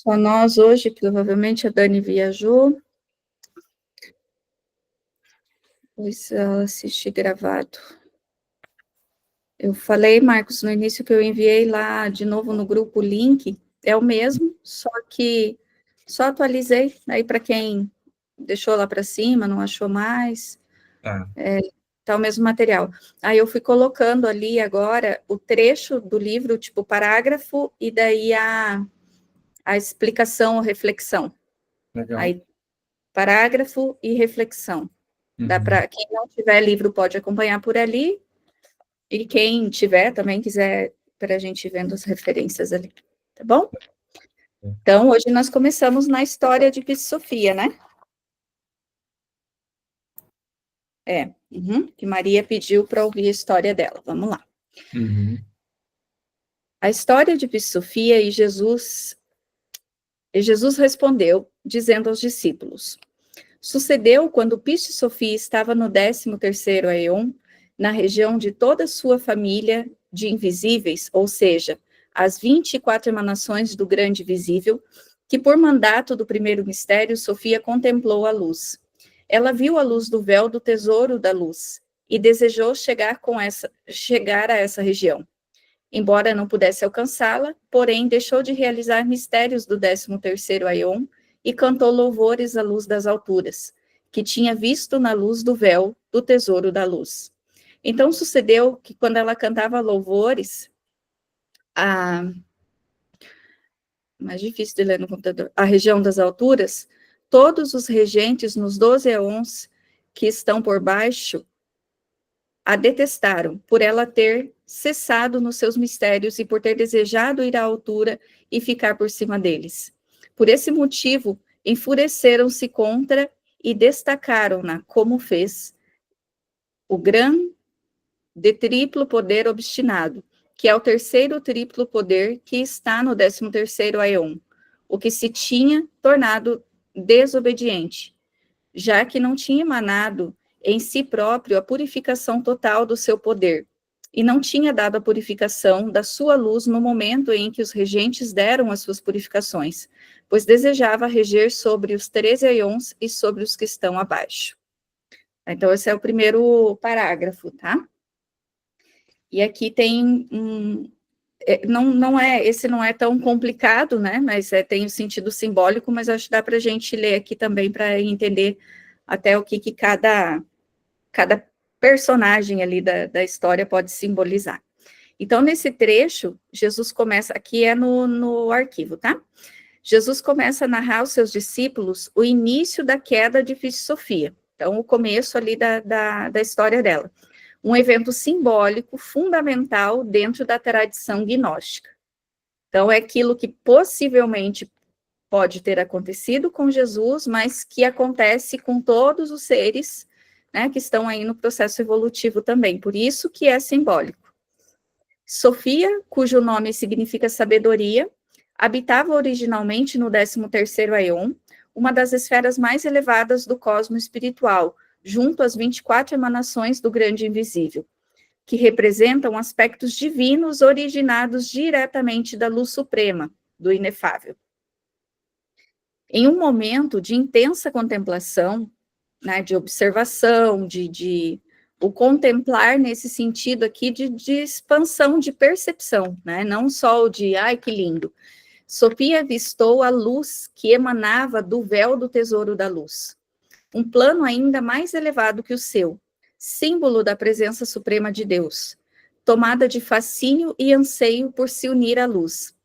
só nós hoje, provavelmente a Dani viajou. Pois ela assiste gravado. Eu falei, Marcos, no início que eu enviei lá de novo no grupo o link, é o mesmo, só que só atualizei, aí para quem deixou lá para cima, não achou mais, tá o mesmo material. Aí eu fui colocando ali agora o trecho do livro, tipo parágrafo, e daí a explicação ou reflexão. Legal. Aí, parágrafo e reflexão. Dá para quem não tiver livro pode acompanhar por ali, e quem tiver também quiser para a gente vendo as referências ali, tá bom? Então, hoje nós começamos na história de Sofia, né? Que Maria pediu para ouvir a história dela. Vamos lá. A história de Sofia e Jesus. E Jesus respondeu, dizendo aos discípulos: Sucedeu quando Sofia estava no 13º Aeon, na região de toda a sua família de invisíveis, ou seja, as 24 emanações do grande visível, que por mandato do primeiro mistério, Sofia contemplou a luz. Ela viu a luz do véu do tesouro da luz e desejou chegar a essa região. Embora não pudesse alcançá-la, porém deixou de realizar mistérios do 13º Aeon e cantou louvores à luz das alturas, que tinha visto na luz do véu do tesouro da luz. Então sucedeu que quando ela cantava louvores, mais difícil de ler no computador, a região das alturas, todos os regentes nos 12 Aeons que estão por baixo a detestaram por ela ter cessado nos seus mistérios e por ter desejado ir à altura e ficar por cima deles. Por esse motivo, enfureceram-se contra e destacaram-na, como fez o grande triplo poder obstinado, que é o terceiro triplo poder que está no 13º Aeon, o que se tinha tornado desobediente, já que não tinha emanado em si próprio a purificação total do seu poder, e não tinha dado a purificação da sua luz no momento em que os regentes deram as suas purificações, pois desejava reger sobre os 13 Aeons e sobre os que estão abaixo. Então, esse é o primeiro parágrafo, tá? E aqui tem esse não é tão complicado, né? Mas tem o sentido simbólico, mas acho que dá para a gente ler aqui também para entender até o que cada personagem ali da história pode simbolizar. Então, nesse trecho, Jesus começa, aqui é no arquivo, tá? Jesus começa a narrar aos seus discípulos o início da queda de Sofia. Então, o começo ali da história dela. Um evento simbólico fundamental dentro da tradição gnóstica. Então, é aquilo que possivelmente pode ter acontecido com Jesus, mas que acontece com todos os seres, né, que estão aí no processo evolutivo também. Por isso que é simbólico. Sofia, cujo nome significa sabedoria, habitava originalmente no 13º Aeon, uma das esferas mais elevadas do cosmo espiritual, junto às 24 emanações do grande invisível, que representam aspectos divinos originados diretamente da luz suprema, do inefável. Em um momento de intensa contemplação, né, de observação, o contemplar nesse sentido aqui de expansão de percepção, né, não só o de, ai, que lindo. Sofia avistou a luz que emanava do véu do tesouro da luz, um plano ainda mais elevado que o seu, símbolo da presença suprema de Deus, tomada de fascínio e anseio por se unir à luz.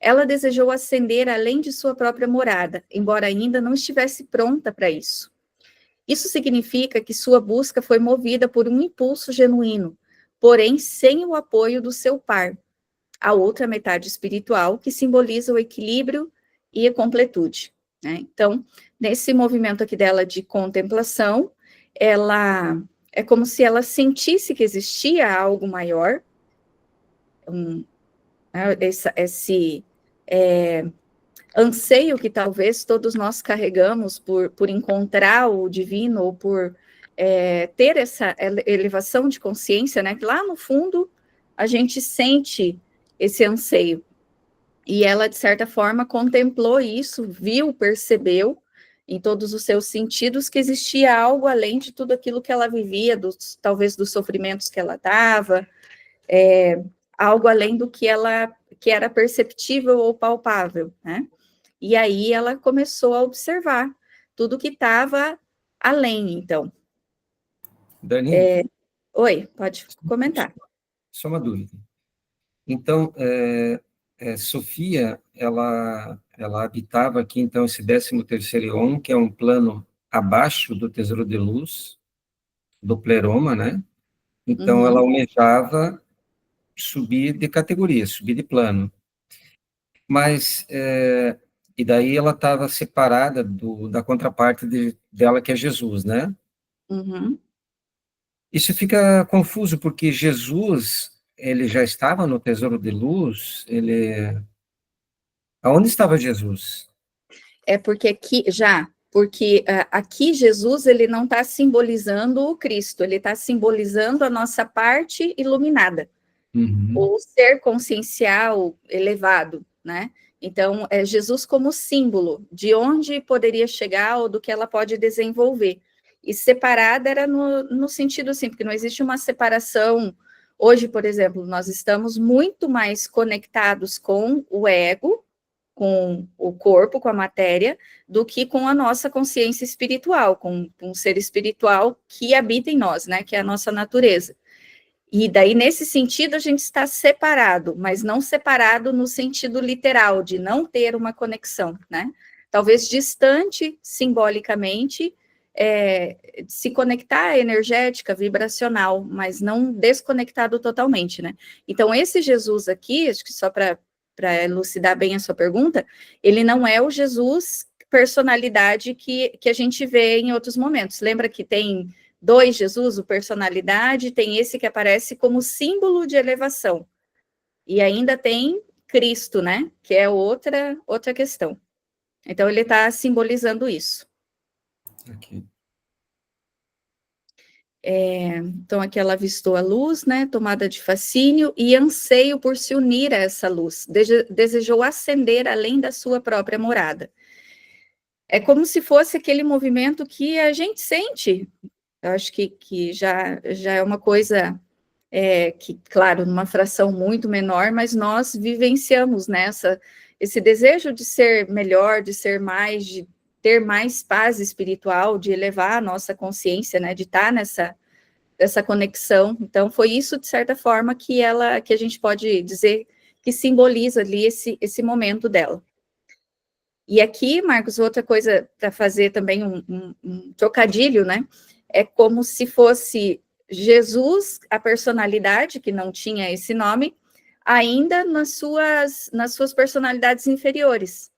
Ela desejou ascender além de sua própria morada, embora ainda não estivesse pronta para isso. Isso significa que sua busca foi movida por um impulso genuíno, porém sem o apoio do seu par, a outra metade espiritual, que simboliza o equilíbrio e a completude, né? Então, nesse movimento aqui dela de contemplação, ela é como se ela sentisse que existia algo maior, esse anseio que talvez todos nós carregamos por encontrar o divino, ou por ter essa elevação de consciência, né? Que lá no fundo a gente sente esse anseio. E ela, de certa forma, contemplou isso, viu, percebeu, em todos os seus sentidos, que existia algo além de tudo aquilo que ela vivia, talvez dos sofrimentos que ela estava, algo além do que era perceptível ou palpável, né? E aí ela começou a observar tudo que estava além, então. Dani, Oi, pode comentar. só uma dúvida. Então, Sofia, ela habitava aqui, então, esse 13º Eon, que é um plano abaixo do tesouro de luz, do pleroma, né? Então, ela Uhum, almejava subir de categoria, subir de plano. Mas, e daí ela estava separada da contraparte dela, que é Jesus, né? uhum. Isso fica confuso, porque Jesus, ele já estava no tesouro de luz, aonde estava Jesus? É porque aqui Jesus ele não está simbolizando o Cristo, ele está simbolizando a nossa parte iluminada, Uhum. o ser consciencial elevado, né? Então, é Jesus como símbolo de onde poderia chegar ou do que ela pode desenvolver. E separada era no sentido assim, porque não existe uma separação. Hoje, por exemplo, nós estamos muito mais conectados com o ego, com o corpo, com a matéria, do que com a nossa consciência espiritual, com o ser espiritual que habita em nós, né? Que é a nossa natureza. E daí, nesse sentido, a gente está separado, mas não separado no sentido literal, de não ter uma conexão, né? Talvez distante simbolicamente, se conectar energética, vibracional, mas não desconectado totalmente, né? Então, esse Jesus aqui, acho que só para elucidar bem a sua pergunta, ele não é o Jesus personalidade que a gente vê em outros momentos. Lembra que tem dois Jesus, o personalidade, tem esse que aparece como símbolo de elevação. E ainda tem Cristo, né? Que é outra questão. Então, ele está simbolizando isso. Aqui. Então, aqui ela avistou a luz, né? Tomada de fascínio e anseio por se unir a essa luz. Desejou ascender além da sua própria morada. É como se fosse aquele movimento que a gente sente. Eu acho que já é uma coisa que, claro, numa fração muito menor, mas nós vivenciamos nessa esse desejo de ser melhor, de ser mais, de ter mais paz espiritual, de elevar a nossa consciência, né, de estar nessa conexão. Então, foi isso, de certa forma, que a gente pode dizer que simboliza ali esse momento dela. E aqui, Marcos, outra coisa para fazer também um trocadilho, né? É como se fosse Jesus, a personalidade, que não tinha esse nome, ainda nas suas personalidades inferiores,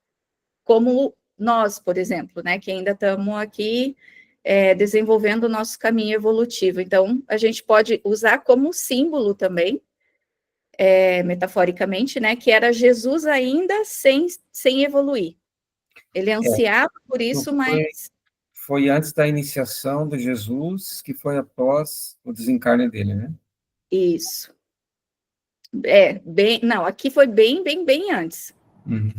como nós, por exemplo, né? Que ainda estamos aqui desenvolvendo o nosso caminho evolutivo. Então, a gente pode usar como símbolo também, metaforicamente, né? Que era Jesus ainda sem evoluir. Ele ansiava por Então, isso, mas foi antes da iniciação de Jesus, que foi após o desencarne dele, né? isso. Não, aqui foi bem antes. Uhum.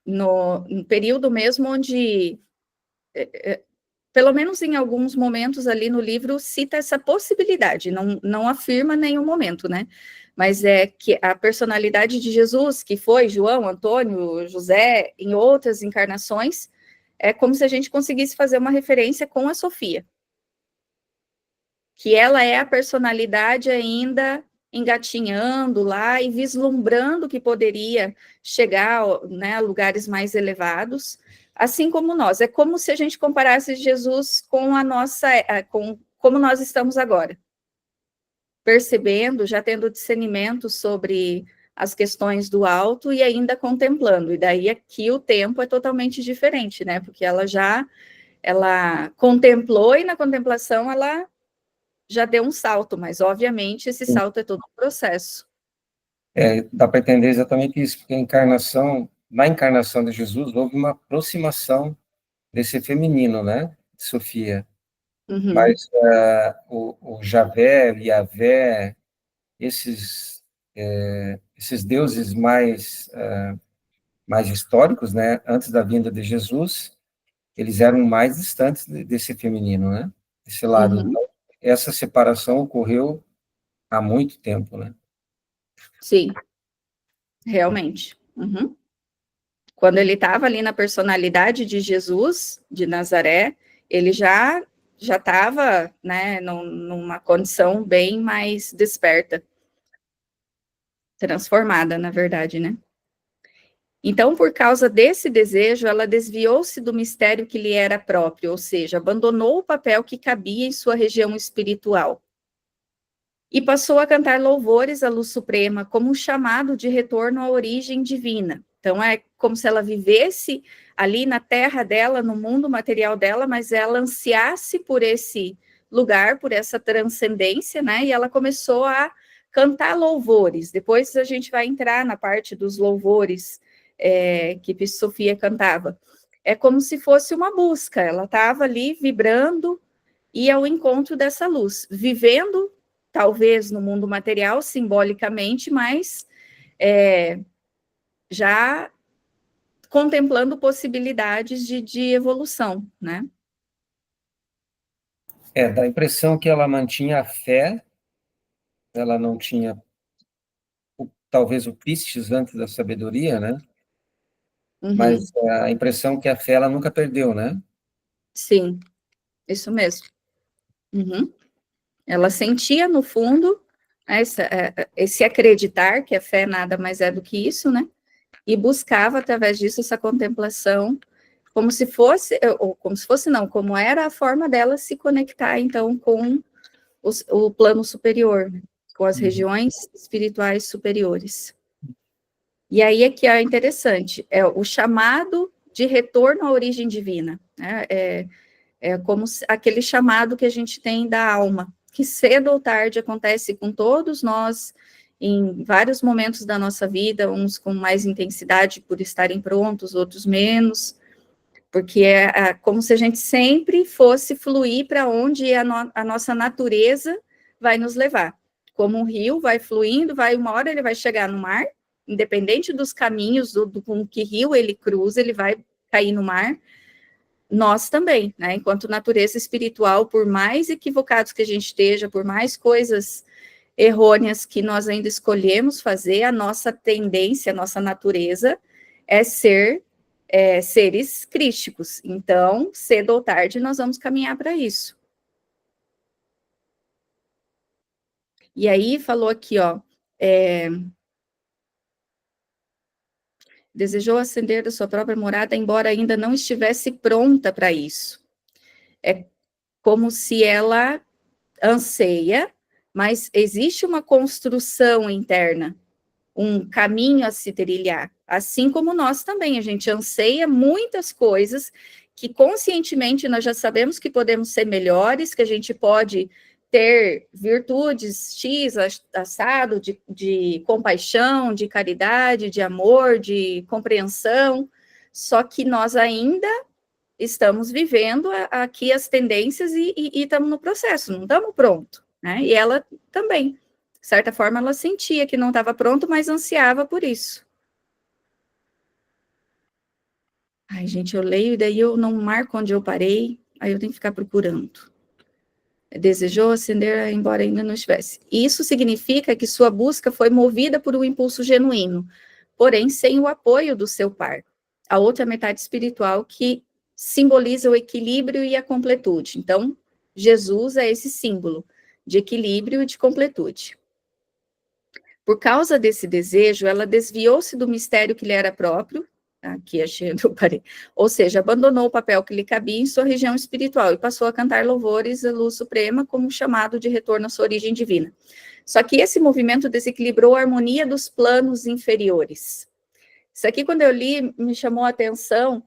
No período mesmo onde, pelo menos em alguns momentos ali no livro, cita essa possibilidade, não afirma nenhum momento, né? Mas é que a personalidade de Jesus, que foi João, Antônio, José, em outras encarnações, é como se a gente conseguisse fazer uma referência com a Sofia, que ela é a personalidade ainda engatinhando lá e vislumbrando que poderia chegar, né, a lugares mais elevados, assim como nós. É como se a gente comparasse Jesus com a nossa, com como nós estamos agora, percebendo, já tendo discernimento sobre as questões do alto e ainda contemplando. E daí aqui o tempo é totalmente diferente, né? Porque ela contemplou e na contemplação ela já deu um salto, mas obviamente esse salto é todo um processo. Dá para entender exatamente isso, porque na encarnação de Jesus, houve uma aproximação desse feminino, né? Sofia. Uhum, Mas o Javé, o Yavé, esses deuses mais mais históricos, né, antes da vinda de Jesus, eles eram mais distantes desse feminino, né, desse lado. Uhum. Então, essa separação ocorreu há muito tempo, né. Sim, realmente. Uhum. Quando ele estava ali na personalidade de Jesus, de Nazaré, ele já estava, né, numa condição bem mais desperta, transformada, na verdade, né? Então, por causa desse desejo, ela desviou-se do mistério que lhe era próprio, ou seja, abandonou o papel que cabia em sua região espiritual. E passou a cantar louvores à luz suprema como um chamado de retorno à origem divina. Então, é como se ela vivesse ali na terra dela, no mundo material dela, mas ela ansiasse por esse lugar, por essa transcendência, né? E ela começou a cantar louvores. Depois a gente vai entrar na parte dos louvores que Sofia cantava. É como se fosse uma busca, ela estava ali vibrando e ao encontro dessa luz, vivendo talvez no mundo material, simbolicamente, mas já contemplando possibilidades de evolução, né? Dá a impressão que ela mantinha a fé, ela não tinha, talvez, o pistes antes da sabedoria, né? Uhum. Mas a impressão que a fé ela nunca perdeu, né? Sim, isso mesmo. Uhum. Ela sentia no fundo esse acreditar que a fé nada mais é do que isso, né? E buscava através disso essa contemplação, como se fosse, ou como se fosse não, como era a forma dela se conectar então com o plano superior, né? Com as Uhum. regiões espirituais superiores. E aí é que é interessante, é o chamado de retorno à origem divina, né? É como aquele chamado que a gente tem da alma, que cedo ou tarde acontece com todos nós, em vários momentos da nossa vida, uns com mais intensidade por estarem prontos, outros menos, porque é como se a gente sempre fosse fluir para onde a nossa natureza vai nos levar. Como um rio vai fluindo, uma hora ele vai chegar no mar, independente dos caminhos, com que rio ele cruza, ele vai cair no mar. Nós também, né? Enquanto natureza espiritual, por mais equivocados que a gente esteja, por mais coisas errôneas que nós ainda escolhemos fazer, a nossa tendência, a nossa natureza é ser seres crísticos. Então, cedo ou tarde, nós vamos caminhar para isso. E aí, falou aqui, ó, desejou ascender da sua própria morada, embora ainda não estivesse pronta para isso. É como se ela anseia, mas existe uma construção interna, um caminho a se trilhar, assim como nós também, a gente anseia muitas coisas que conscientemente nós já sabemos que podemos ser melhores, que a gente pode ter virtudes X, assado, de compaixão, de caridade, de amor, de compreensão, só que nós ainda estamos vivendo aqui as tendências e estamos no processo, não estamos prontos, né? E ela também, de certa forma, ela sentia que não estava pronto, mas ansiava por isso. Ai, gente, eu leio e daí eu não marco onde eu parei, aí eu tenho que ficar procurando. Desejou ascender, embora ainda não estivesse. Isso significa que sua busca foi movida por um impulso genuíno, porém sem o apoio do seu par, a outra metade espiritual que simboliza o equilíbrio e a completude. Então, Jesus é esse símbolo de equilíbrio e de completude. Por causa desse desejo, ela desviou-se do mistério que lhe era próprio, aqui achei onde eu parei, ou seja, abandonou o papel que lhe cabia em sua região espiritual e passou a cantar louvores à luz suprema como um chamado de retorno à sua origem divina. Só que esse movimento desequilibrou a harmonia dos planos inferiores. Isso aqui, quando eu li, me chamou a atenção.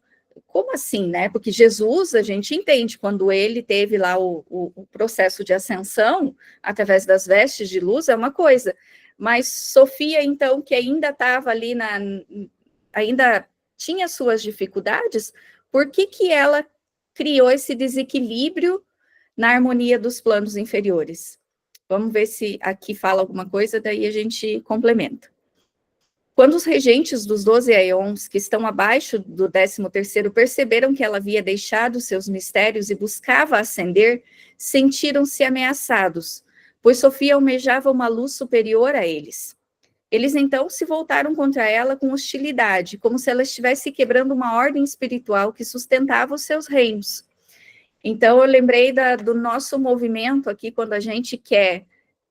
Como assim, né? Porque Jesus, a gente entende, quando ele teve lá o processo de ascensão, através das vestes de luz, é uma coisa. Mas Sofia, então, que ainda estava ali, ainda tinha suas dificuldades, por que ela criou esse desequilíbrio na harmonia dos planos inferiores? Vamos ver se aqui fala alguma coisa, daí a gente complementa. Quando os regentes dos 12 aeons, que estão abaixo do 13º, perceberam que ela havia deixado seus mistérios e buscava ascender, sentiram-se ameaçados, pois Sofia almejava uma luz superior a eles. Eles então se voltaram contra ela com hostilidade, como se ela estivesse quebrando uma ordem espiritual que sustentava os seus reinos. Então, eu lembrei do nosso movimento aqui, quando a gente quer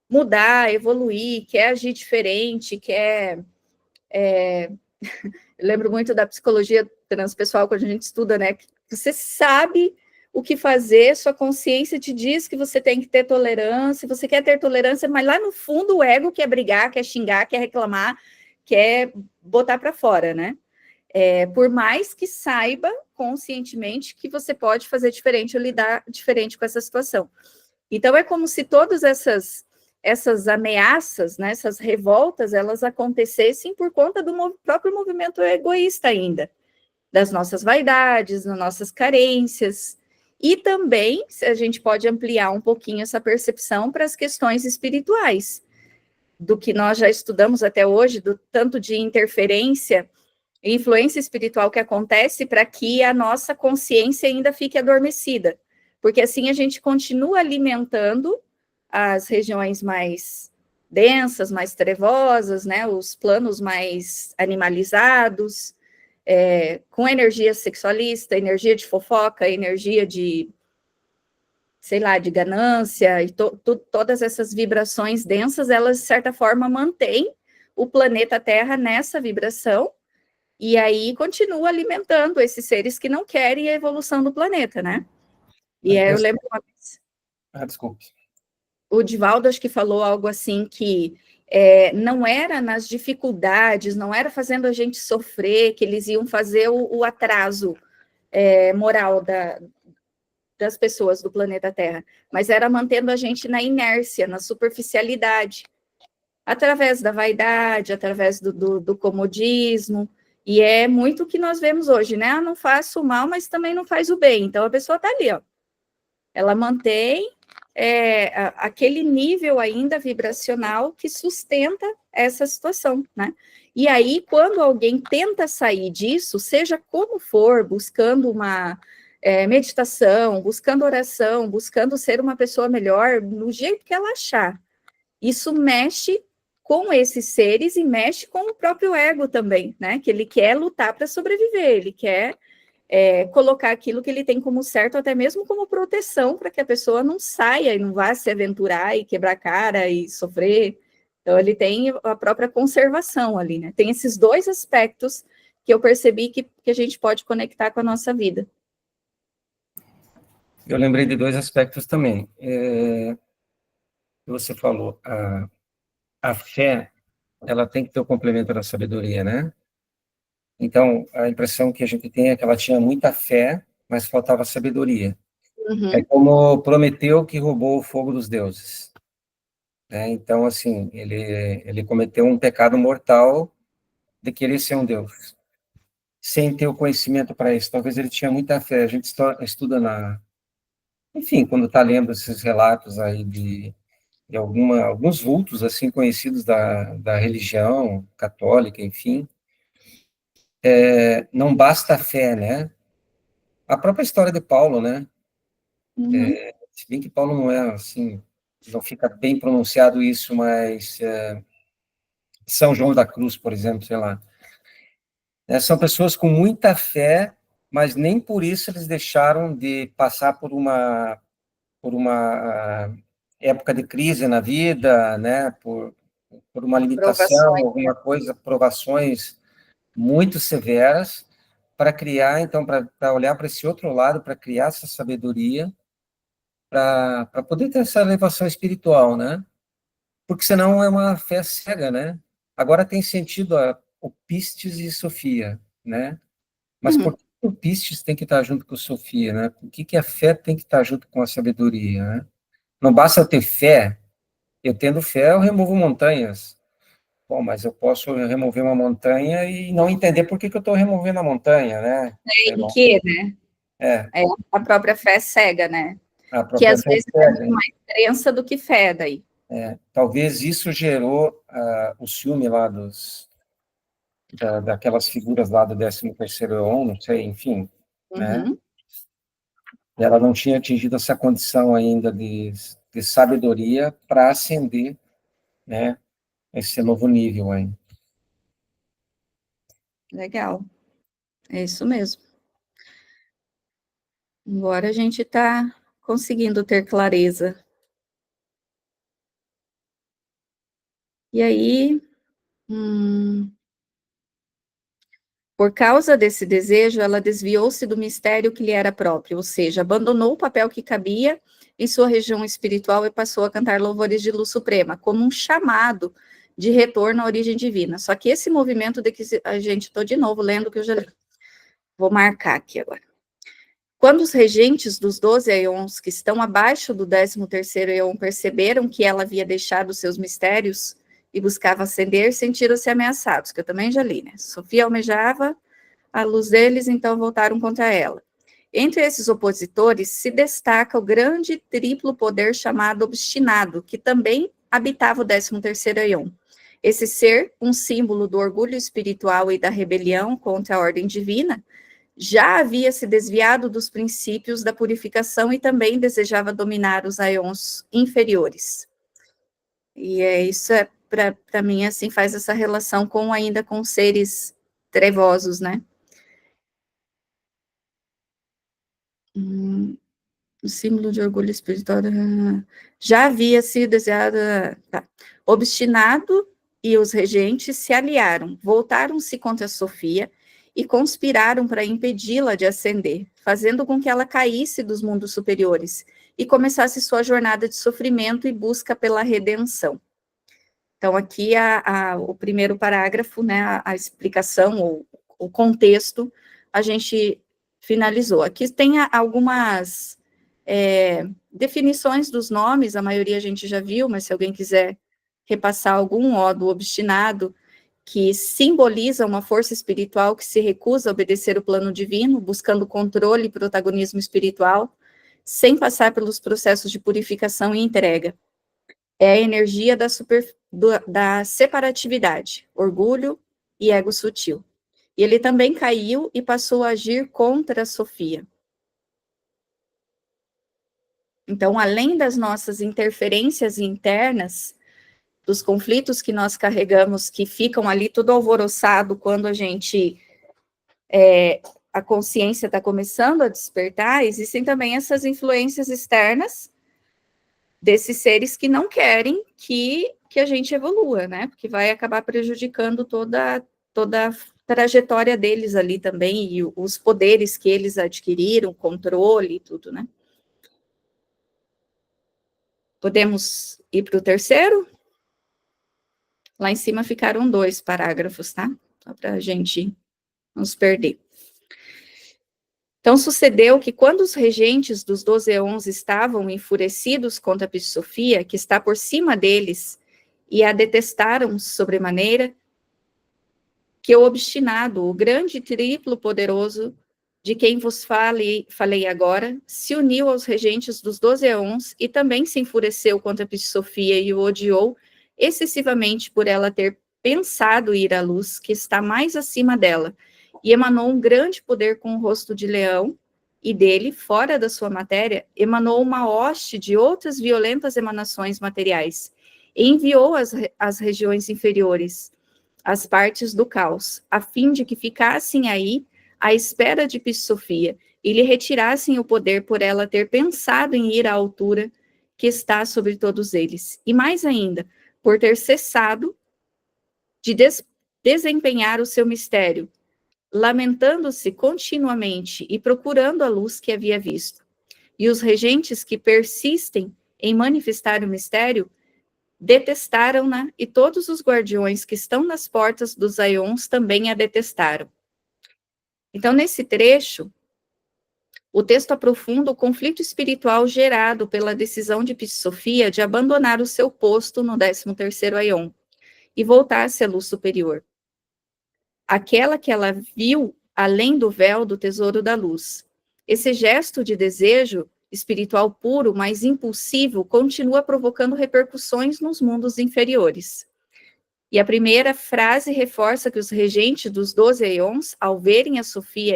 mudar, evoluir, quer agir diferente, quer... Eu lembro muito da psicologia transpessoal, quando a gente estuda, né? Que você sabe o que fazer, sua consciência te diz que você tem que ter tolerância, você quer ter tolerância, mas lá no fundo o ego quer brigar, quer xingar, quer reclamar, quer botar para fora, né? Por mais que saiba conscientemente que você pode fazer diferente ou lidar diferente com essa situação. Então, é como se todas essas ameaças, né, essas revoltas, elas acontecessem por conta do próprio movimento egoísta ainda, das nossas vaidades, das nossas carências, e também a gente pode ampliar um pouquinho essa percepção para as questões espirituais, do que nós já estudamos até hoje, do tanto de interferência e influência espiritual que acontece para que a nossa consciência ainda fique adormecida, porque assim a gente continua alimentando as regiões mais densas, mais trevosas, né, os planos mais animalizados, com energia sexualista, energia de fofoca, energia de, sei lá, de ganância, e todas essas vibrações densas, elas, de certa forma, mantêm o planeta Terra nessa vibração, e aí continua alimentando esses seres que não querem a evolução do planeta, né? E aí eu lembro uma vez... Desculpe. O Divaldo acho que falou algo assim que não era nas dificuldades, não era fazendo a gente sofrer que eles iam fazer o atraso moral das pessoas do planeta Terra, mas era mantendo a gente na inércia, na superficialidade, através da vaidade, através do comodismo, e é muito o que nós vemos hoje, né? Não faço o mal, mas também não faz o bem. Então a pessoa está ali, ó. Ela mantém aquele nível ainda vibracional que sustenta essa situação, né? E aí, quando alguém tenta sair disso, seja como for, buscando uma meditação, buscando oração, buscando ser uma pessoa melhor, no jeito que ela achar, isso mexe com esses seres e mexe com o próprio ego também, né? Que ele quer lutar para sobreviver, ele quer colocar aquilo que ele tem como certo, até mesmo como proteção, para que a pessoa não saia e não vá se aventurar e quebrar a cara e sofrer. Então, ele tem a própria conservação ali, né? Tem esses dois aspectos que eu percebi que a gente pode conectar com a nossa vida. Eu lembrei de dois aspectos também. Você falou, a fé, ela tem que ter o complemento da sabedoria, né? Então, a impressão que a gente tem é que ela tinha muita fé, mas faltava sabedoria. Uhum. É como Prometeu que roubou o fogo dos deuses. Né? Então, assim, ele cometeu um pecado mortal de querer ser um deus, sem ter o conhecimento para isso. Talvez ele tinha muita fé. A gente estuda enfim, quando está lendo esses relatos aí de alguns vultos, assim, conhecidos da religião católica, enfim, não basta a fé, né? A própria história de Paulo, né? Uhum. Se bem que Paulo não é, assim, não fica bem pronunciado isso, mas São João da Cruz, por exemplo, sei lá. São pessoas com muita fé, mas nem por isso eles deixaram de passar por uma época de crise na vida, né? Por uma limitação, Provações. alguma coisa, provações muito severas, para criar, então, para olhar para esse outro lado, para criar essa sabedoria, para poder ter essa elevação espiritual, né? Porque senão é uma fé cega, né? Agora tem sentido o Pistes e Sofia, né? Mas por Uhum. que o Pistes tem que estar junto com Sofia, né? Por que a fé tem que estar junto com a sabedoria, né? Não basta eu ter fé, eu tendo fé, eu removo montanhas. Bom, mas eu posso remover uma montanha e não entender por que eu estou removendo a montanha, né? Sei Em lá. que, né? É, A própria fé cega, né? a Que própria às fé vezes é cega. muito mais crença do que fé daí. Talvez isso gerou o ciúme lá daquelas figuras lá do 13º Eon, não sei, enfim, né? Uhum. Ela não tinha atingido essa condição ainda de sabedoria para ascender, né, esse novo nível aí. Legal. É isso mesmo. Agora a gente está conseguindo ter clareza. E aí, por causa desse desejo, ela desviou-se do mistério que lhe era próprio, ou seja, abandonou o papel que cabia em sua região espiritual e passou a cantar louvores de luz suprema, como um chamado de retorno à origem divina. Só que esse movimento de que a gente, estou de novo lendo o que eu já li. Vou marcar aqui agora. Quando os regentes dos 12 Aeons, que estão abaixo do 13º Aeon, perceberam que ela havia deixado seus mistérios e buscava ascender, sentiram-se ameaçados, que eu também já li, né? Sofia almejava a luz deles, então voltaram contra ela. Entre esses opositores se destaca o grande triplo poder chamado Obstinado, que também habitava o 13º Aeon. Esse ser, um símbolo do orgulho espiritual e da rebelião contra a ordem divina, já havia se desviado dos princípios da purificação e também desejava dominar os Aeons inferiores. E isso para mim, assim, faz essa relação ainda com seres trevosos, né? O símbolo de orgulho espiritual já havia sido desejado. Tá. Obstinado e os regentes se aliaram, voltaram-se contra Sofia e conspiraram para impedi-la de ascender, fazendo com que ela caísse dos mundos superiores e começasse sua jornada de sofrimento e busca pela redenção. Então, aqui o primeiro parágrafo, né, a explicação, ou o contexto, a gente finalizou. Aqui tem algumas definições dos nomes, a maioria a gente já viu, mas se alguém quiser repassar algum, do obstinado, que simboliza uma força espiritual que se recusa a obedecer o plano divino, buscando controle e protagonismo espiritual, sem passar pelos processos de purificação e entrega. É a energia da separatividade, orgulho e ego sutil. E ele também caiu e passou a agir contra a Sofia. Então, além das nossas interferências internas, dos conflitos que nós carregamos, que ficam ali tudo alvoroçado quando a consciência está começando a despertar, existem também essas influências externas desses seres que não querem que a gente evolua, né? Porque vai acabar prejudicando toda a trajetória deles ali também, e os poderes que eles adquiriram, controle e tudo, né? Podemos ir para o terceiro? Lá em cima ficaram 2 parágrafos, tá? Só para a gente não se perder. Então, sucedeu que quando os regentes dos 12 Eons estavam enfurecidos contra a Sofia, que está por cima deles, e a detestaram sobremaneira, que o obstinado, o grande triplo poderoso, de quem vos falei agora, se uniu aos regentes dos 12 Eons e também se enfureceu contra a Sofia e o odiou excessivamente por ela ter pensado ir à luz, que está mais acima dela, e emanou um grande poder com o rosto de leão, e dele, fora da sua matéria, emanou uma hoste de outras violentas emanações materiais, e enviou as regiões inferiores, as partes do caos, a fim de que ficassem aí à espera de Sofia, e lhe retirassem o poder por ela ter pensado em ir à altura que está sobre todos eles, e mais ainda, por ter cessado de desempenhar o seu mistério, lamentando-se continuamente e procurando a luz que havia visto. E os regentes que persistem em manifestar o mistério detestaram-na, e todos os guardiões que estão nas portas dos Aeons também a detestaram. Então, nesse trecho, o texto aprofunda o conflito espiritual gerado pela decisão de Sofia de abandonar o seu posto no 13º Aeon e voltar-se à luz superior, aquela que ela viu além do véu do tesouro da luz. Esse gesto de desejo espiritual puro, mas impulsivo, continua provocando repercussões nos mundos inferiores. E a primeira frase reforça que os regentes dos 12 Aeons, ao verem a Sofia,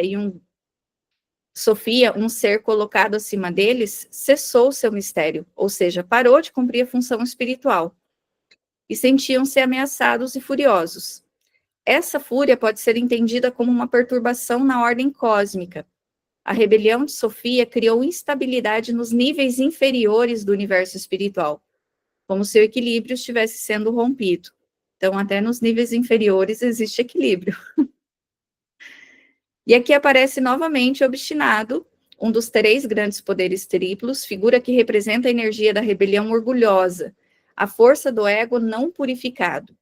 um ser colocado acima deles, cessou seu mistério, ou seja, parou de cumprir a função espiritual, e sentiam-se ameaçados e furiosos. Essa fúria pode ser entendida como uma perturbação na ordem cósmica. A rebelião de Sofia criou instabilidade nos níveis inferiores do universo espiritual, como se o equilíbrio estivesse sendo rompido. Então, até nos níveis inferiores existe equilíbrio. E aqui aparece novamente o obstinado, um dos 3 grandes poderes triplos, figura que representa a energia da rebelião orgulhosa, a força do ego não purificado.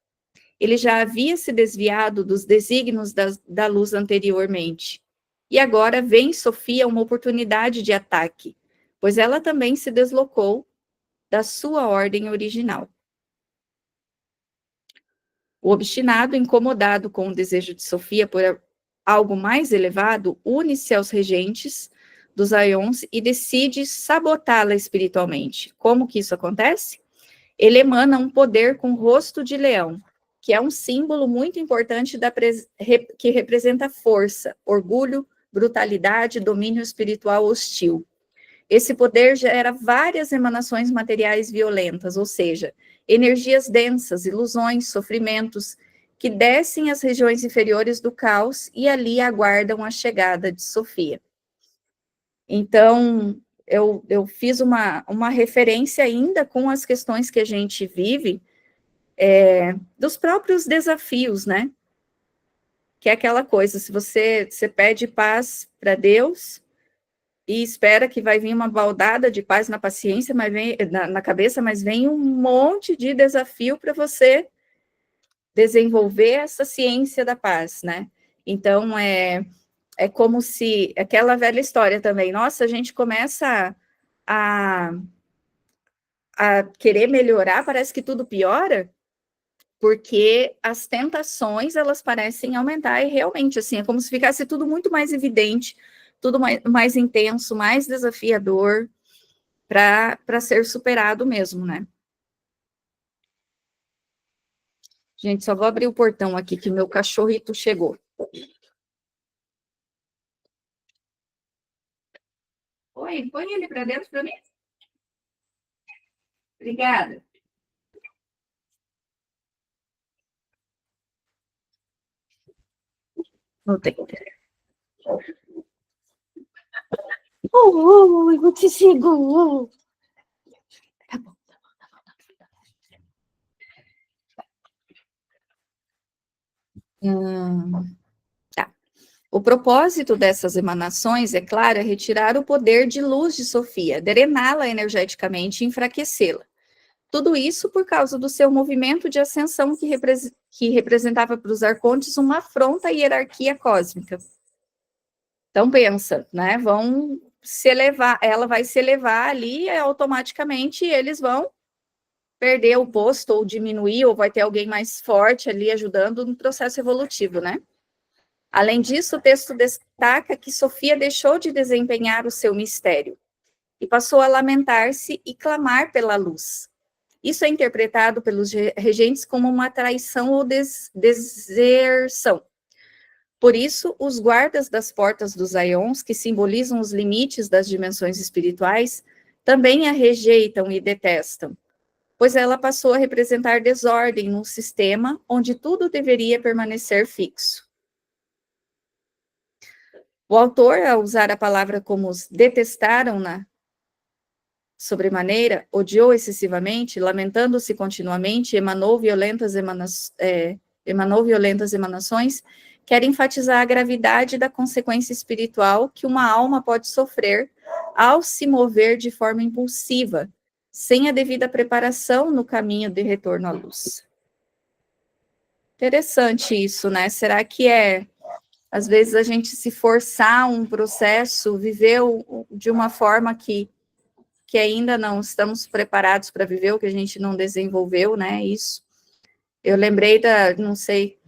Ele já havia se desviado dos desígnios da luz anteriormente. E agora vê em Sofia uma oportunidade de ataque, pois ela também se deslocou da sua ordem original. O obstinado, incomodado com o desejo de Sofia por algo mais elevado, une-se aos regentes dos Aeons e decide sabotá-la espiritualmente. Como que isso acontece? Ele emana um poder com rosto de leão, que é um símbolo muito importante que representa força, orgulho, brutalidade, domínio espiritual hostil. Esse poder gera várias emanações materiais violentas, ou seja, energias densas, ilusões, sofrimentos, que descem às regiões inferiores do caos e ali aguardam a chegada de Sofia. Então, eu fiz uma referência ainda com as questões que a gente vive, dos próprios desafios, né? Que é aquela coisa, se você pede paz para Deus e espera que vai vir uma baldada de paz na paciência, mas vem na cabeça, mas vem um monte de desafio para você desenvolver essa ciência da paz, né? Então, é como se, aquela velha história também, nossa, a gente começa a querer melhorar, parece que tudo piora, porque as tentações, elas parecem aumentar, e realmente, assim, é como se ficasse tudo muito mais evidente, tudo mais intenso, mais desafiador, para ser superado mesmo, né? Gente, só vou abrir o portão aqui, que meu cachorrito chegou. Oi, põe ele para dentro para mim. Obrigada. Não tem. Eu vou te segurar. Tá bom. Tá. O propósito dessas emanações, é claro, é retirar o poder de luz de Sofia, drená-la energeticamente e enfraquecê-la. Tudo isso por causa do seu movimento de ascensão que representava para os arcontes uma afronta à hierarquia cósmica. Então pensa, né? Vão se elevar, ela vai se elevar ali e automaticamente eles vão perder o posto ou diminuir, ou vai ter alguém mais forte ali ajudando no processo evolutivo, né? Além disso, o texto destaca que Sofia deixou de desempenhar o seu mistério e passou a lamentar-se e clamar pela luz. Isso é interpretado pelos regentes como uma traição ou deserção. Por isso, os guardas das portas dos Aeons, que simbolizam os limites das dimensões espirituais, também a rejeitam e detestam, pois ela passou a representar desordem num sistema onde tudo deveria permanecer fixo. O autor, ao usar a palavra como os detestaram-na sobremaneira, odiou excessivamente, lamentando-se continuamente, emanou violentas emanações, quer enfatizar a gravidade da consequência espiritual que uma alma pode sofrer ao se mover de forma impulsiva, sem a devida preparação no caminho de retorno à luz. Interessante isso, né? Será que às vezes, a gente se forçar um processo, viver de uma forma que ainda não estamos preparados para viver, o que a gente não desenvolveu, né? Isso. Eu lembrei não sei,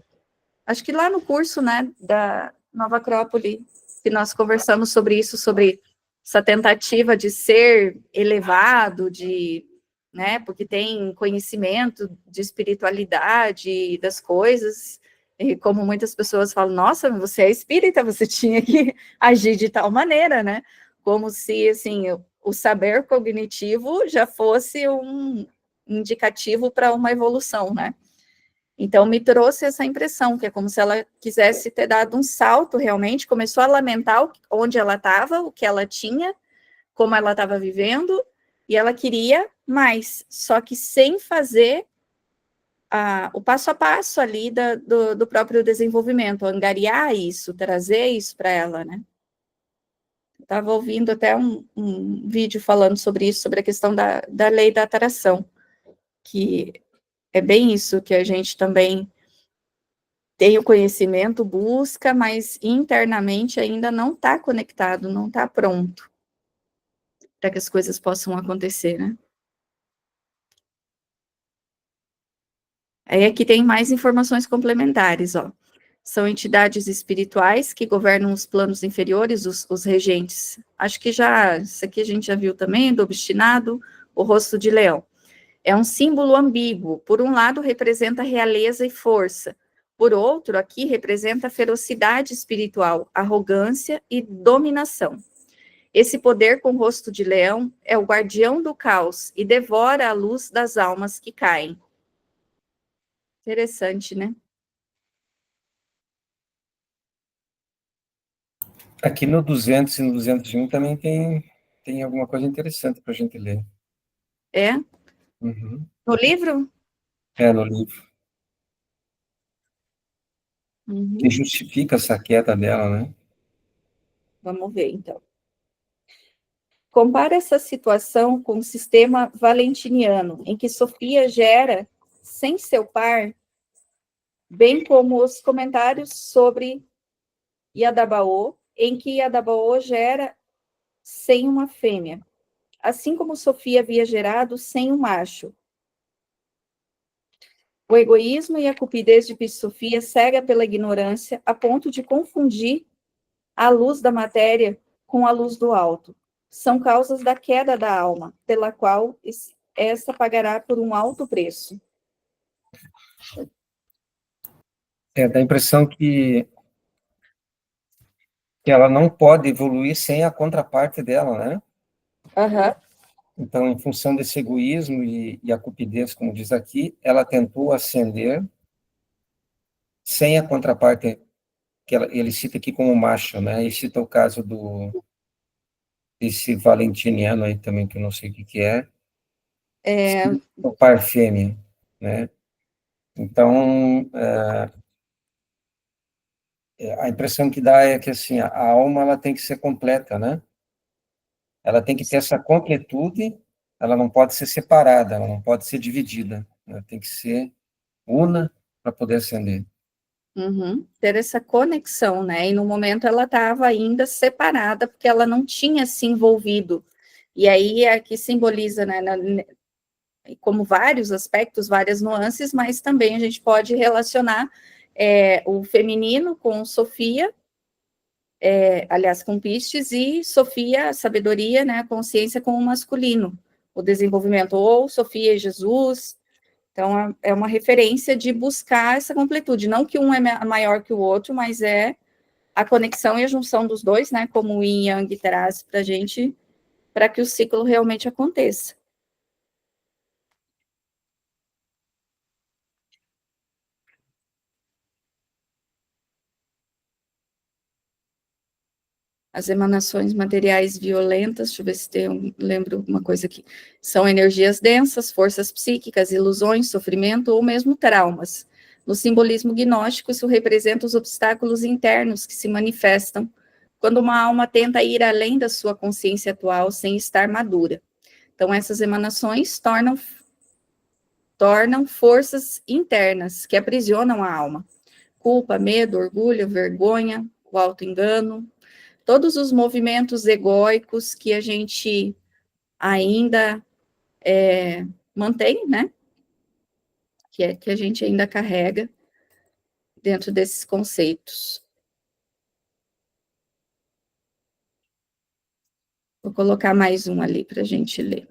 acho que lá no curso, né, da Nova Acrópole, que nós conversamos sobre isso, sobre essa tentativa de ser elevado, de né? Porque tem conhecimento de espiritualidade das coisas, e como muitas pessoas falam, nossa, você é espírita, você tinha que agir de tal maneira, né? Como se, assim, o saber cognitivo já fosse um indicativo para uma evolução, né? Então, me trouxe essa impressão, que é como se ela quisesse ter dado um salto realmente, começou a lamentar onde ela estava, o que ela tinha, como ela estava vivendo, e ela queria mais, só que sem fazer o passo a passo ali do próprio desenvolvimento, angariar isso, trazer isso para ela, né? Estava ouvindo até um vídeo falando sobre isso, sobre a questão da lei da atração, que é bem isso que a gente também tem o conhecimento, busca, mas internamente ainda não está conectado, não está pronto para que as coisas possam acontecer, né? Aí aqui tem mais informações complementares, ó. São entidades espirituais que governam os planos inferiores, os regentes. Acho que já, isso aqui a gente já viu também, do obstinado, o rosto de leão. É um símbolo ambíguo. Por um lado, representa realeza e força. Por outro, aqui representa ferocidade espiritual, arrogância e dominação. Esse poder com rosto de leão é o guardião do caos e devora a luz das almas que caem. Interessante, né? Aqui no 200 e no 201 também tem alguma coisa interessante para a gente ler. É? Uhum. No livro? No livro. Que Uhum. justifica essa queda dela, né? Vamos ver, então. Compara essa situação com o sistema valentiniano, em que Sofia gera, sem seu par, bem como os comentários sobre Yadabaô, em que Yadabaô gera sem uma fêmea, assim como Sofia havia gerado sem um macho. O egoísmo e a cupidez de Sofia cega pela ignorância a ponto de confundir a luz da matéria com a luz do alto. São causas da queda da alma, pela qual esta pagará por um alto preço. Dá a impressão que ela não pode evoluir sem a contraparte dela, né? Uhum. Então, em função desse egoísmo e a cupidez, como diz aqui, ela tentou ascender sem a contraparte, que ele cita aqui como macho, né? E cita o caso desse valentiniano aí também, que eu não sei o que é, o par fêmea, né? Então, a impressão que dá é que, assim, a alma, ela tem que ser completa, né? Ela tem que ter essa completude, ela não pode ser separada, ela não pode ser dividida, ela tem que ser una para poder ascender. Uhum. Ter essa conexão, né? E no momento ela estava ainda separada, porque ela não tinha se envolvido. E aí aqui simboliza, né, como vários aspectos, várias nuances, mas também a gente pode relacionar o feminino com Sofia, aliás, com Pistes, e Sofia, a sabedoria, né, a consciência com o masculino, o desenvolvimento, ou Sofia e Jesus. Então, é uma referência de buscar essa completude, não que um é maior que o outro, mas é a conexão e a junção dos dois, né, como o Yin Yang traz para a gente, para que o ciclo realmente aconteça. As emanações materiais violentas, deixa eu ver se lembro uma coisa aqui, são energias densas, forças psíquicas, ilusões, sofrimento ou mesmo traumas. No simbolismo gnóstico, isso representa os obstáculos internos que se manifestam quando uma alma tenta ir além da sua consciência atual sem estar madura. Então, essas emanações tornam forças internas que aprisionam a alma. Culpa, medo, orgulho, vergonha, o auto-engano, todos os movimentos egóicos que a gente ainda mantém, né? Que a gente ainda carrega dentro desses conceitos. Vou colocar mais um ali para a gente ler.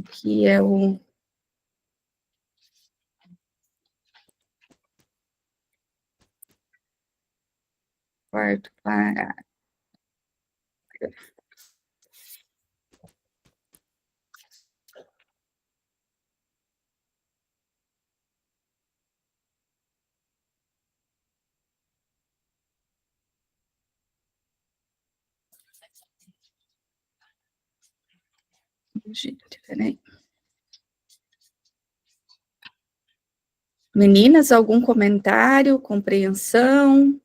Aqui é o quarto parágrafo. Gente, peraí. Meninas, algum comentário, compreensão?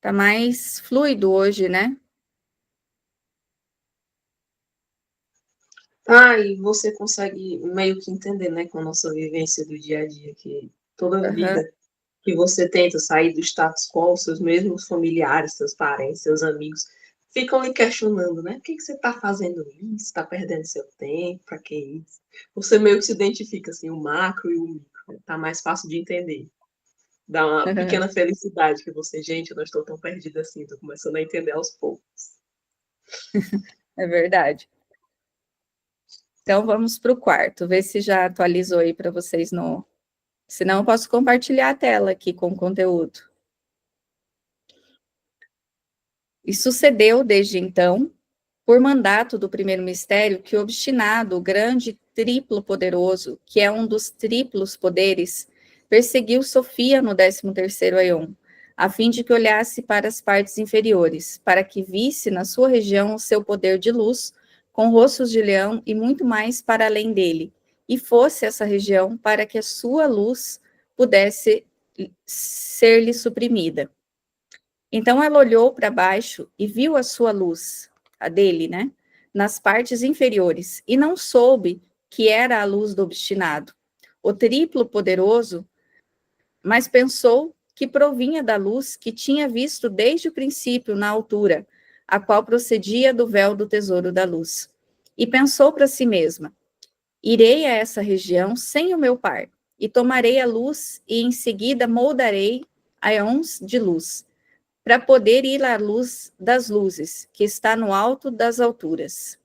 Tá mais fluido hoje, né? E você consegue meio que entender, né, com a nossa vivência do dia a dia, que toda Uhum. vida que você tenta sair do status quo, seus mesmos familiares, seus parentes, seus amigos, ficam lhe questionando, né? Por que você está fazendo isso? Está perdendo seu tempo? Para que isso? Você meio que se identifica, assim, o macro e o micro. Né? Tá mais fácil de entender. Dá uma pequena felicidade que você, gente, eu não estou tão perdida assim, estou começando a entender aos poucos. É verdade. Então, vamos para o quarto, ver se já atualizou aí para vocês no... Senão, eu posso compartilhar a tela aqui com o conteúdo. E sucedeu, desde então, por mandato do primeiro mistério, que o obstinado, o grande triplo poderoso, que é um dos triplos poderes, perseguiu Sofia no 13º Aion, a fim de que olhasse para as partes inferiores, para que visse na sua região o seu poder de luz, com rostos de leão e muito mais para além dele, e fosse essa região para que a sua luz pudesse ser-lhe suprimida. Então ela olhou para baixo e viu a sua luz, a dele, né, nas partes inferiores, e não soube que era a luz do obstinado, o triplo poderoso, mas pensou que provinha da luz que tinha visto desde o princípio na altura, a qual procedia do véu do tesouro da luz. E pensou para si mesma: irei a essa região sem o meu par, e tomarei a luz, e em seguida moldarei aions de luz, para poder ir à luz das luzes, que está no alto das alturas.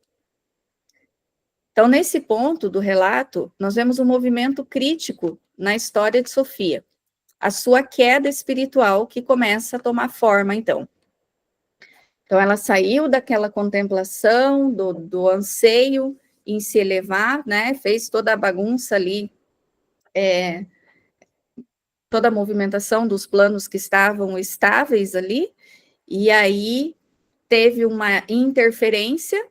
Então, nesse ponto do relato, nós vemos um movimento crítico na história de Sofia, a sua queda espiritual que começa a tomar forma, então. Então, ela saiu daquela contemplação, do anseio em se elevar, né, fez toda a bagunça ali, toda a movimentação dos planos que estavam estáveis ali, e aí teve uma interferência,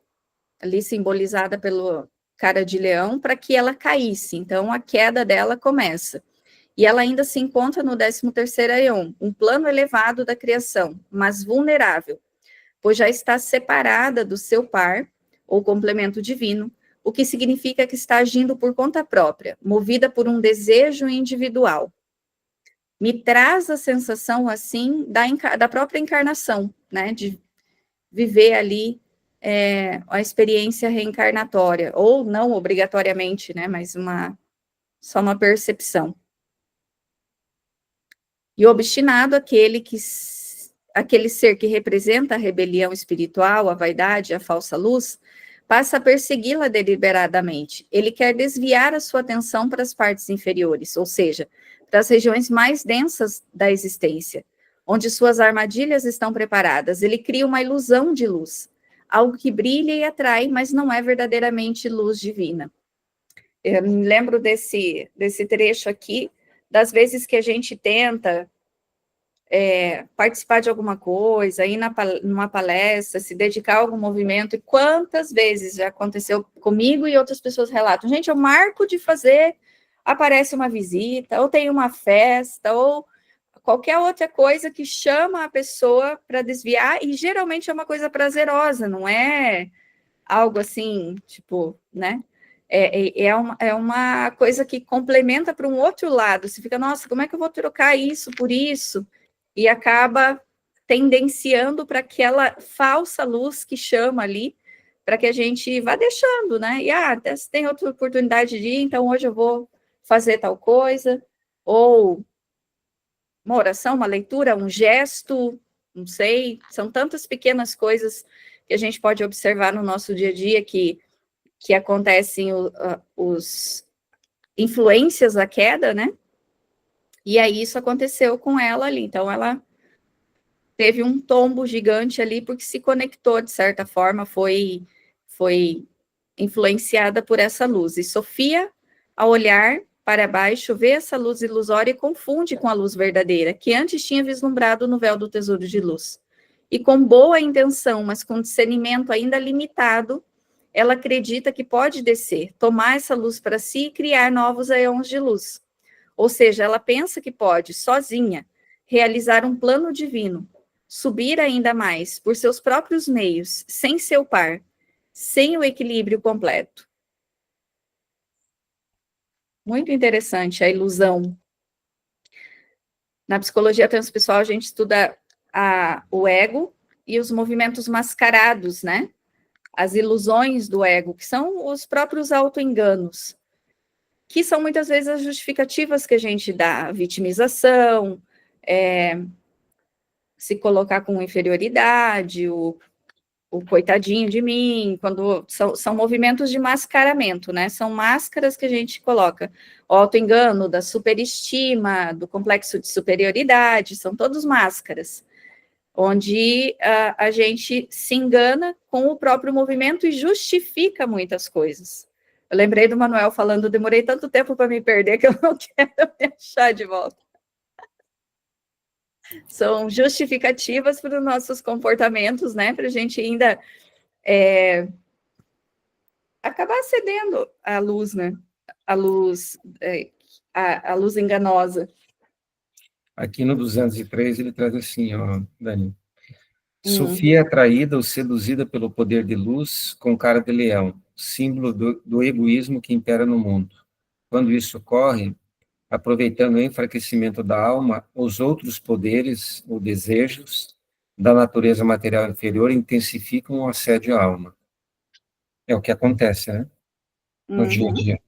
ali simbolizada pelo cara de leão, para que ela caísse. Então, a queda dela começa. E ela ainda se encontra no 13º Aion, um plano elevado da criação, mas vulnerável, pois já está separada do seu par, ou complemento divino, o que significa que está agindo por conta própria, movida por um desejo individual. Me traz a sensação, assim, da própria encarnação, né, de viver ali a experiência reencarnatória, ou não obrigatoriamente, né, mas só uma percepção. E o obstinado, aquele ser que representa a rebelião espiritual, a vaidade, a falsa luz, passa a persegui-la deliberadamente. Ele quer desviar a sua atenção para as partes inferiores, ou seja, para as regiões mais densas da existência, onde suas armadilhas estão preparadas. Ele cria uma ilusão de luz, algo que brilha e atrai, mas não é verdadeiramente luz divina. Eu me lembro desse trecho aqui, das vezes que a gente tenta participar de alguma coisa, ir numa palestra, se dedicar a algum movimento, e quantas vezes já aconteceu comigo e outras pessoas relatam, gente, eu marco de fazer, aparece uma visita, ou tem uma festa, ou qualquer outra coisa que chama a pessoa para desviar, e geralmente é uma coisa prazerosa, não é algo assim, tipo, né? É uma coisa que complementa para um outro lado. Você fica, nossa, como é que eu vou trocar isso por isso? E acaba tendenciando para aquela falsa luz que chama ali, para que a gente vá deixando, né? E, se tem outra oportunidade de ir, então hoje eu vou fazer tal coisa, ou uma oração, uma leitura, um gesto, não sei, são tantas pequenas coisas que a gente pode observar no nosso dia a dia que que acontecem os influências da queda, né? E aí isso aconteceu com ela ali. Então, ela teve um tombo gigante ali, porque se conectou, de certa forma, foi influenciada por essa luz. E Sofia, ao olhar para baixo, vê essa luz ilusória e confunde com a luz verdadeira, que antes tinha vislumbrado no véu do tesouro de luz. E com boa intenção, mas com discernimento ainda limitado, ela acredita que pode descer, tomar essa luz para si e criar novos éons de luz. Ou seja, ela pensa que pode, sozinha, realizar um plano divino, subir ainda mais por seus próprios meios, sem seu par, sem o equilíbrio completo. Muito interessante a ilusão. Na psicologia transpessoal, a gente estuda o ego e os movimentos mascarados, né? As ilusões do ego, que são os próprios auto-enganos, que são muitas vezes as justificativas que a gente dá, a vitimização, se colocar com inferioridade, o coitadinho de mim, quando são movimentos de mascaramento, né? São máscaras que a gente coloca. O auto-engano, da superestima, do complexo de superioridade, são todos máscaras, onde a gente se engana com o próprio movimento e justifica muitas coisas. Eu lembrei do Manuel falando, demorei tanto tempo para me perder que eu não quero me achar de volta. São justificativas para os nossos comportamentos, né? Para a gente ainda acabar cedendo à luz, né? A luz enganosa. Aqui no 203 ele traz assim, ó, Dani. Sofia é atraída ou seduzida pelo poder de luz com cara de leão, símbolo do egoísmo que impera no mundo. Quando isso ocorre, aproveitando o enfraquecimento da alma, os outros poderes ou desejos da natureza material inferior intensificam o assédio à alma. É o que acontece, né? No dia a dia.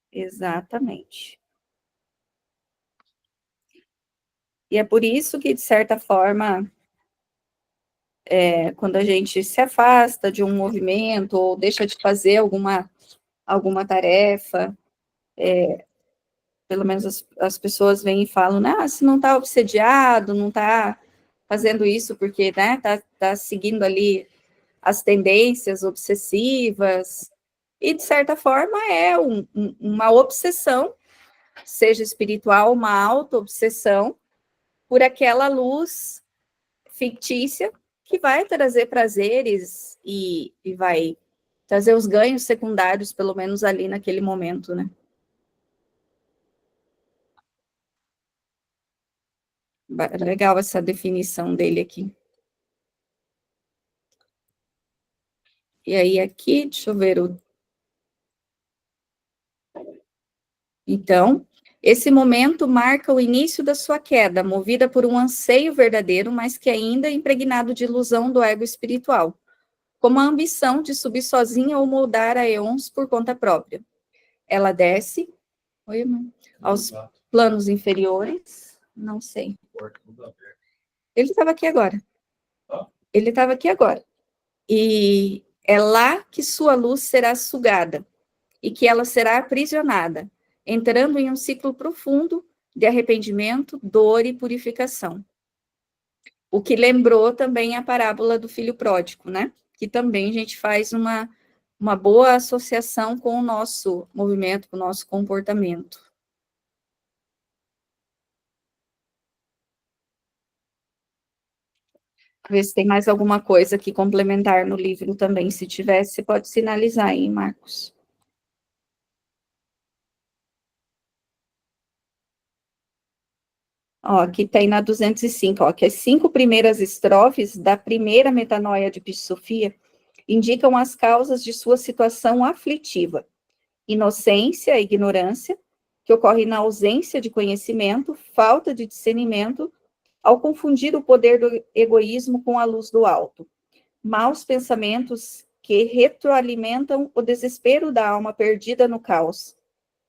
Exatamente. E é por isso que, de certa forma, quando a gente se afasta de um movimento ou deixa de fazer alguma tarefa, pelo menos as pessoas vêm e falam, né, se não está obsediado, não está fazendo isso porque, né, tá seguindo ali as tendências obsessivas, e, de certa forma, é uma obsessão, seja espiritual, uma auto-obsessão, por aquela luz fictícia que vai trazer prazeres e vai trazer os ganhos secundários, pelo menos ali naquele momento, né? Legal essa definição dele aqui. E aí aqui, deixa eu ver Então, esse momento marca o início da sua queda, movida por um anseio verdadeiro, mas que ainda é impregnado de ilusão do ego espiritual, como a ambição de subir sozinha ou moldar a éons por conta própria. Ela desce aos planos inferiores, não sei. Ele estava aqui agora. Ele estava aqui agora. E é lá que sua luz será sugada e que ela será aprisionada, entrando em um ciclo profundo de arrependimento, dor e purificação. O que lembrou também a parábola do filho pródigo, né? Que também a gente faz uma boa associação com o nosso movimento, com o nosso comportamento. Ver se tem mais alguma coisa aqui complementar no livro também. Se tiver, você pode sinalizar aí, Marcos. Ó, aqui tem na 205, ó, que as 5 primeiras estrofes da primeira metanoia de Sofia indicam as causas de sua situação aflitiva. Inocência, ignorância, que ocorre na ausência de conhecimento, falta de discernimento, ao confundir o poder do egoísmo com a luz do alto. Maus pensamentos que retroalimentam o desespero da alma perdida no caos.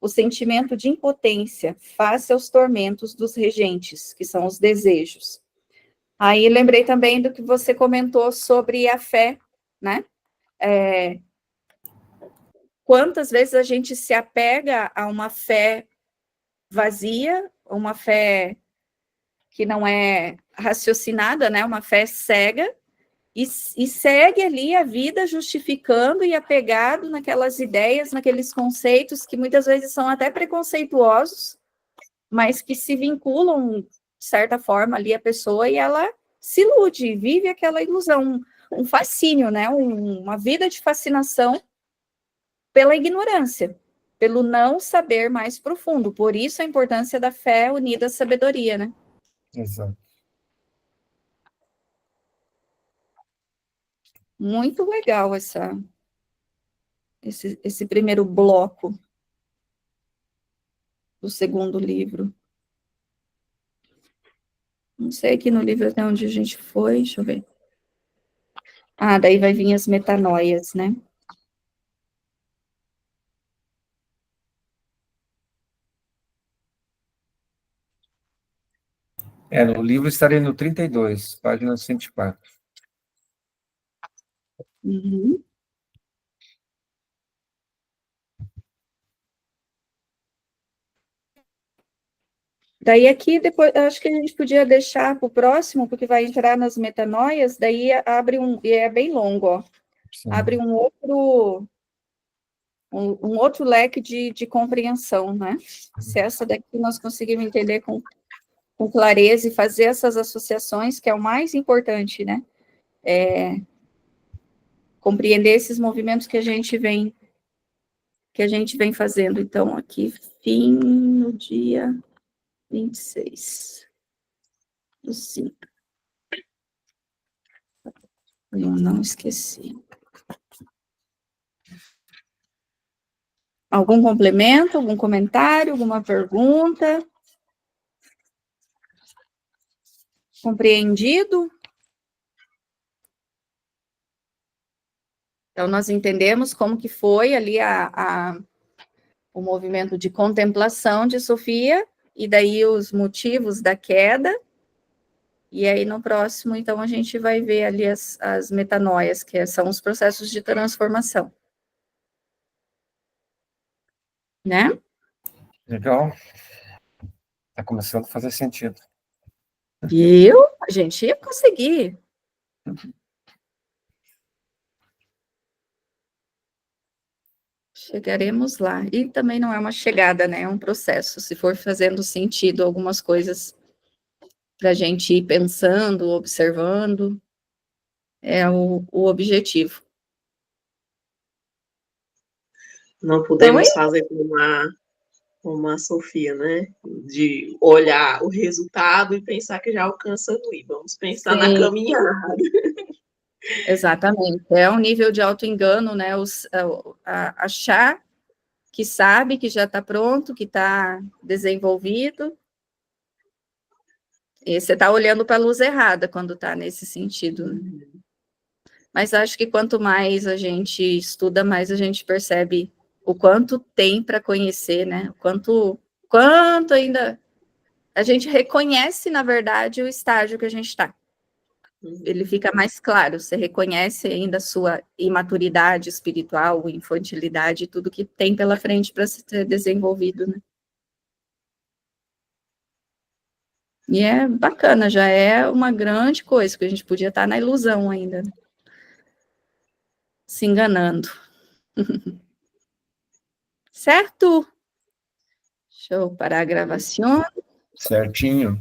O sentimento de impotência face aos tormentos dos regentes, que são os desejos. Aí lembrei também do que você comentou sobre a fé, né? Quantas vezes a gente se apega a uma fé vazia, uma fé que não é raciocinada, né? Uma fé cega, e segue ali a vida justificando e apegado naquelas ideias, naqueles conceitos que muitas vezes são até preconceituosos, mas que se vinculam, de certa forma, ali a pessoa e ela se ilude, vive aquela ilusão, um fascínio, né? Uma vida de fascinação pela ignorância, pelo não saber mais profundo. Por isso a importância da fé unida à sabedoria, né? Exato. Muito legal esse primeiro bloco do segundo livro. Não sei aqui no livro até onde a gente foi, deixa eu ver. Ah, daí vai vir as metanoias, né? No livro estarei no 32, página 104. Uhum. Daí aqui, depois, acho que a gente podia deixar para o próximo, porque vai entrar nas metanoias, daí abre e é bem longo, ó. Sim. Abre um outro leque de compreensão, né? Se essa daqui nós conseguimos entender com clareza e fazer essas associações, que é o mais importante, né? Compreender esses movimentos que a gente vem fazendo. Então, aqui, fim no dia 26 do 5. Eu não esqueci. Algum complemento, algum comentário, alguma pergunta? Compreendido? Então, nós entendemos como que foi ali o movimento de contemplação de Sofia, e daí os motivos da queda, e aí no próximo, então, a gente vai ver ali as metanoias, que são os processos de transformação. Né? Legal. Está começando a fazer sentido. Viu? A gente ia conseguir. Chegaremos lá. E também não é uma chegada, né? É um processo. Se for fazendo sentido algumas coisas para a gente ir pensando, observando, é o objetivo. Não podemos fazer como a Sofia, né? De olhar o resultado e pensar que já alcançando e vamos pensar na caminhada. Exatamente. É um nível de auto-engano, né? Achar que sabe, que já está pronto, que está desenvolvido. E você está olhando para a luz errada quando está nesse sentido. Né? Mas acho que quanto mais a gente estuda, mais a gente percebe o quanto tem para conhecer, né? Quanto ainda a gente reconhece, na verdade, o estágio que a gente está. Ele fica mais claro, você reconhece ainda a sua imaturidade espiritual, infantilidade, tudo que tem pela frente para ser desenvolvido, né? E é bacana, já é uma grande coisa, que a gente podia estar na ilusão ainda, né? Se enganando. Certo? Deixa eu parar a gravação. Certinho.